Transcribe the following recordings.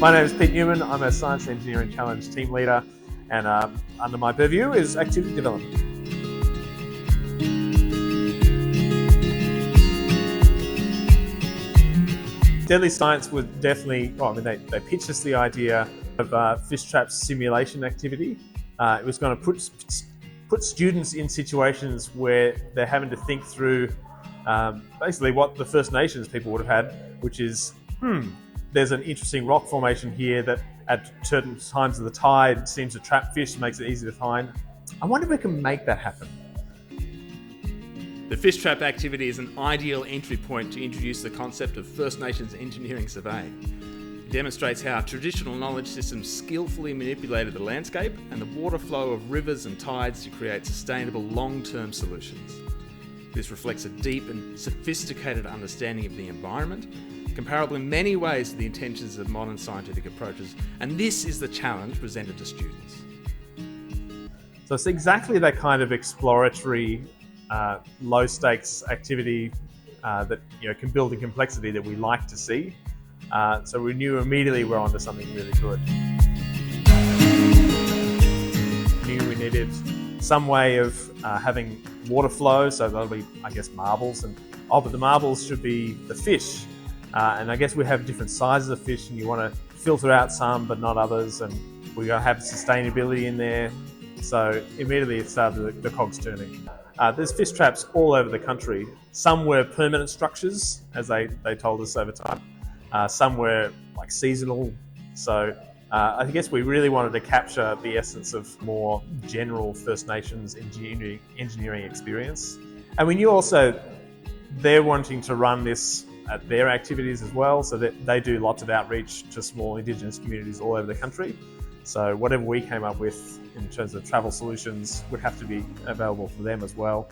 My name is Pete Newman. I'm a Science Engineering Challenge team leader, and under my purview is activity development. Deadly Science was definitely, they pitched us the idea of fish trap simulation activity. It was going to put students in situations where they're having to think through basically what the First Nations people would have had, which is, there's an interesting rock formation here that at certain times of the tide seems to trap fish, makes it easy to find. I wonder if we can make that happen. The fish trap activity is an ideal entry point to introduce the concept of First Nations engineering survey. It demonstrates how traditional knowledge systems skillfully manipulated the landscape and the water flow of rivers and tides to create sustainable long-term solutions. This reflects a deep and sophisticated understanding of the environment, comparable in many ways to the intentions of modern scientific approaches, and this is the challenge presented to students. So it's exactly that kind of exploratory, low-stakes activity that can build the complexity that we like to see. So we knew immediately we're onto something really good. We knew we needed some way of having water flow, so that'll be, I guess, marbles, but the marbles should be the fish. And I guess we have different sizes of fish, and you want to filter out some but not others, and we're going to have sustainability in there. So immediately it started the cogs turning. There's fish traps all over the country. Some were permanent structures, as they told us over time. Some were like seasonal. So I guess we really wanted to capture the essence of more general First Nations engineering experience. And we knew also they're wanting to run this at their activities as well, so that they do lots of outreach to small Indigenous communities all over the country. So whatever we came up with in terms of travel solutions would have to be available for them as well.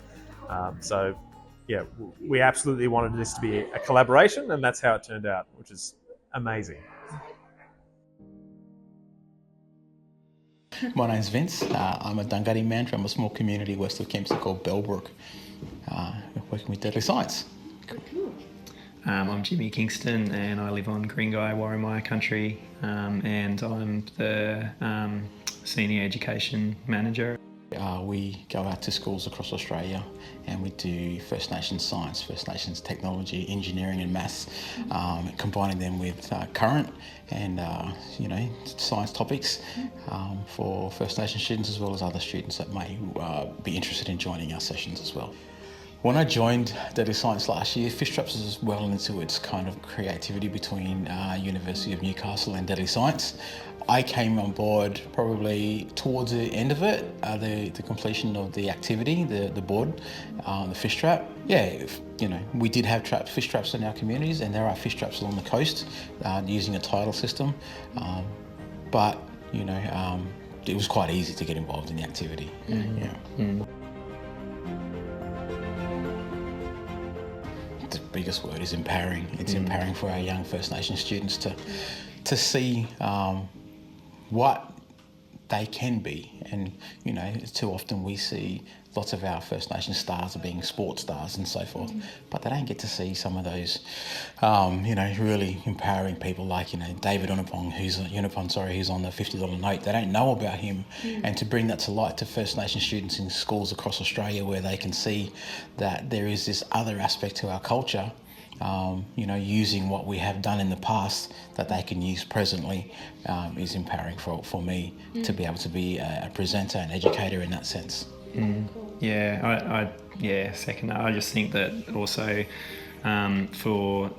So yeah, we absolutely wanted this to be a collaboration, and that's how it turned out, which is amazing. My name's Vince. I'm a Dunghutti man from a small community west of Kempsey called Bellbrook, working with Deadly Science. Cool. I'm Jimmy Kingston, and I live on Guringai, Warramia country, and I'm the Senior Education Manager. We go out to schools across Australia and we do First Nations science, First Nations technology, engineering and maths, combining them with current and science topics for First Nation students, as well as other students that may be interested in joining our sessions as well. When I joined Deadly Science last year, fish traps was well into its kind of creativity between University of Newcastle and Deadly Science. I came on board probably towards the end of it, the completion of the activity, the board, the fish trap. Yeah, we did have fish traps in our communities, and there are fish traps along the coast using a tidal system. But it was quite easy to get involved in the activity. The biggest word is empowering. It's empowering for our young First Nation students to see what they can be. And too often we see lots of our First Nation stars are being sports stars and so forth, but they don't get to see some of those really empowering people like David Unipong, who's on the $50 note. They don't know about him, and to bring that to light to First Nation students in schools across Australia, where they can see that there is this other aspect to our culture, using what we have done in the past that they can use presently, is empowering for me to be able to be a presenter and educator in that sense. Yeah, I second that. I just think that also for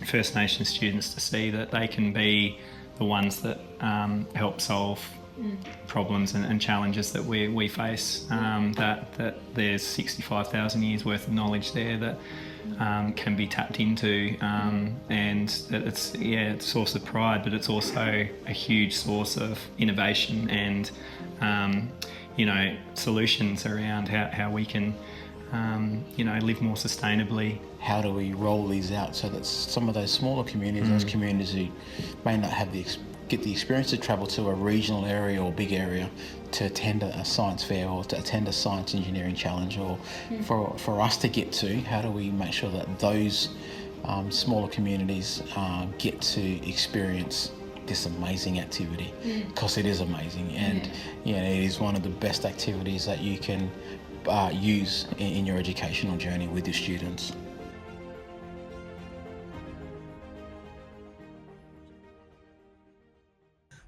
First Nation students to see that they can be the ones that help solve problems and challenges that we face, that there's 65,000 years worth of knowledge there that can be tapped into, and that it's a source of pride, but it's also a huge source of innovation and solutions around how we can live more sustainably. How do we roll these out so that some of those smaller communities, those communities who may not have get the experience to travel to a regional area or big area to attend a science fair or to attend a science engineering challenge, or for us to get to, how do we make sure that those smaller communities get to experience this amazing activity, because it is amazing, and it is one of the best activities that you can use in your educational journey with your students.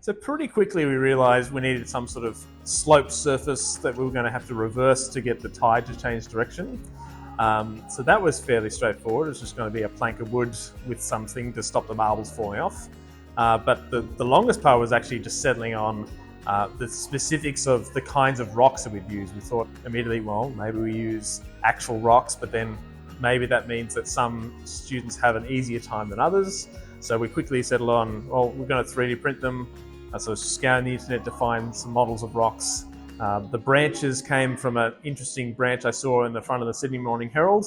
So pretty quickly we realised we needed some sort of sloped surface that we were going to have to reverse to get the tide to change direction. So that was fairly straightforward. It was just going to be a plank of wood with something to stop the marbles falling off. But the longest part was actually just settling on the specifics of the kinds of rocks that we'd use. We thought immediately, well, maybe we use actual rocks, but then maybe that means that some students have an easier time than others. So we quickly settled on, well, we're going to 3D print them. So scouring the internet to find some models of rocks. The branches came from an interesting branch I saw in the front of the Sydney Morning Herald.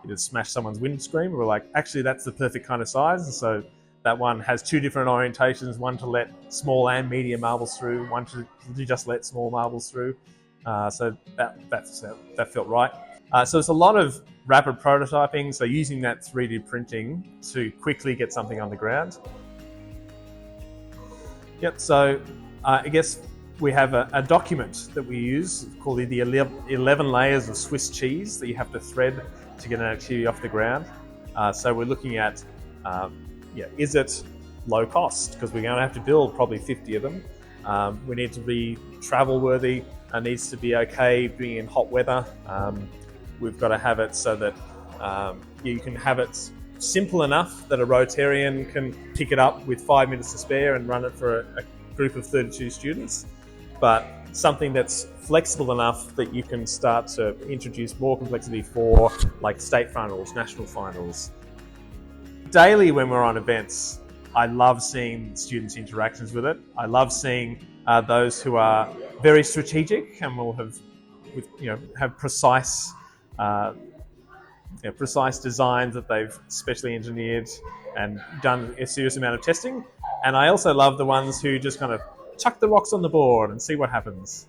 It had smashed someone's windscreen. We were like, actually, that's the perfect kind of size. And so that one has two different orientations, one to let small and medium marbles through, one to just let small marbles through. So that felt right. So it's a lot of rapid prototyping, so using that 3D printing to quickly get something on the ground. Yep, so I guess we have a document that we use called the 11 layers of Swiss cheese that you have to thread to get an activity off the ground. So we're looking at, is it low cost? Because we're going to have to build probably 50 of them. We need to be travel worthy. It needs to be okay being in hot weather. We've got to have it so that you can have it simple enough that a Rotarian can pick it up with 5 minutes to spare and run it for a group of 32 students, but something that's flexible enough that you can start to introduce more complexity for like state finals, national finals. Daily when we're on events, I love seeing students' interactions with it. I love seeing those who are very strategic and will have precise precise designs that they've specially engineered and done a serious amount of testing. And I also love the ones who just kind of chuck the rocks on the board and see what happens.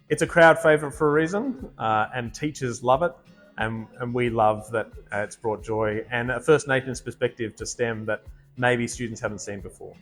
It's a crowd favourite for a reason, and teachers love it, and we love that it's brought joy and a First Nations perspective to STEM that maybe students haven't seen before.